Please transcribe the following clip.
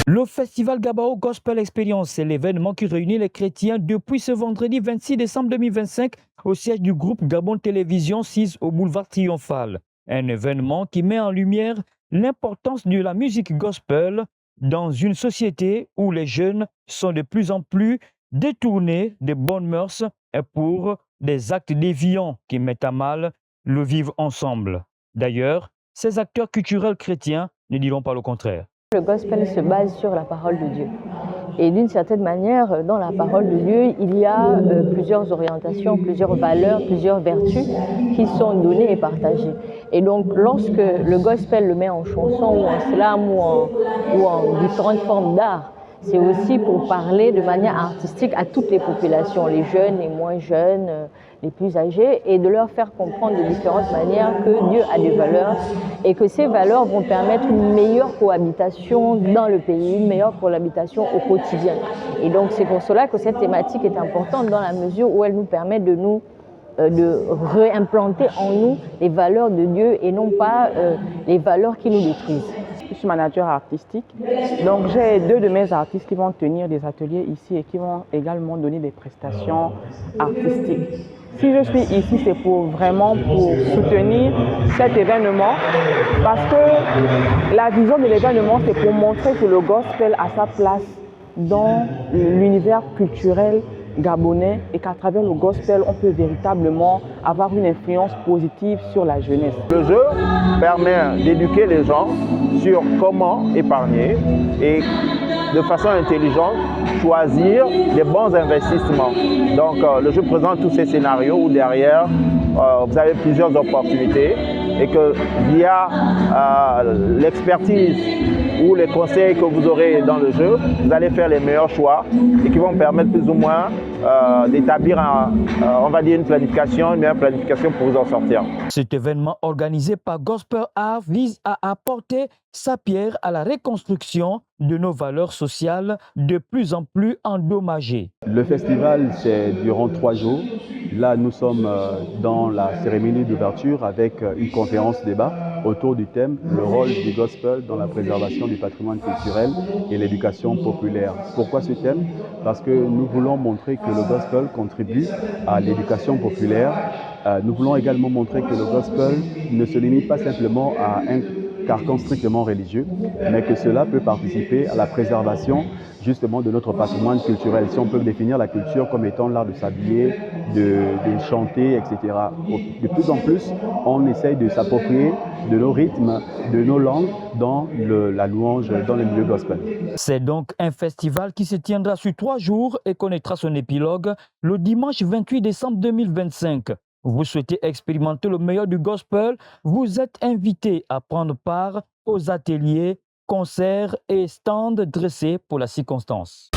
Le festival Gabao Gospel Experience, c'est l'événement qui réunit les chrétiens depuis ce vendredi 26 décembre 2025 au siège du groupe Gabon Télévision 6 au boulevard Triomphal. Un événement qui met en lumière l'importance de la musique gospel dans une société où les jeunes sont de plus en plus détournés des bonnes mœurs et pour des actes déviants qui mettent à mal le vivre ensemble. D'ailleurs, ces acteurs culturels chrétiens ne diront pas le contraire. Le gospel se base sur la parole de Dieu. Et d'une certaine manière, dans la parole de Dieu, il y a plusieurs orientations, plusieurs valeurs, plusieurs vertus qui sont données et partagées. Et donc, lorsque le gospel le met en chanson ou en slam ou en différentes formes d'art, c'est aussi pour parler de manière artistique à toutes les populations, les jeunes, les moins jeunes, les plus âgés, et de leur faire comprendre de différentes manières que Dieu a des valeurs et que ces valeurs vont permettre une meilleure cohabitation dans le pays, une meilleure cohabitation au quotidien. Et donc c'est pour cela que cette thématique est importante dans la mesure où elle nous permet de réimplanter en nous les valeurs de Dieu et non pas les valeurs qui nous détruisent. Je suis manager artistique, donc j'ai deux de mes artistes qui vont tenir des ateliers ici et qui vont également donner des prestations artistiques. Si je suis ici, c'est vraiment pour soutenir cet événement parce que la vision de l'événement, c'est pour montrer que le gospel a sa place dans l'univers culturel gabonais et qu'à travers le gospel, on peut véritablement avoir une influence positive sur la jeunesse. Le jeu permet d'éduquer les gens sur comment épargner et de façon intelligente choisir les bons investissements. Donc le jeu présente tous ces scénarios où derrière vous avez plusieurs opportunités et que via l'expertise ou les conseils que vous aurez dans le jeu, vous allez faire les meilleurs choix et qui vont permettre plus ou moins d'établir, on va dire, une meilleure planification pour vous en sortir. Cet événement organisé par Gospel Art vise à apporter sa pierre à la reconstruction de nos valeurs sociales de plus en plus endommagées. Le festival, c'est durant 3 jours. Là, nous sommes dans la cérémonie d'ouverture avec une conférence-débat autour du thème « Le rôle du gospel dans la préservation du patrimoine culturel et l'éducation populaire ». Pourquoi ce thème? Parce que nous voulons montrer que le gospel contribue à l'éducation populaire. Nous voulons également montrer que le gospel ne se limite pas simplement à un carcan strictement religieux, mais que cela peut participer à la préservation justement de notre patrimoine culturel. Si on peut définir la culture comme étant l'art de s'habiller, de chanter, etc. De plus en plus, on essaye de s'approprier de nos rythmes, de nos langues dans la louange, dans le milieu gospel. C'est donc un festival qui se tiendra sur 3 jours et connaîtra son épilogue le dimanche 28 décembre 2025. Vous souhaitez expérimenter le meilleur du gospel? Vous êtes invité à prendre part aux ateliers, concerts et stands dressés pour la circonstance.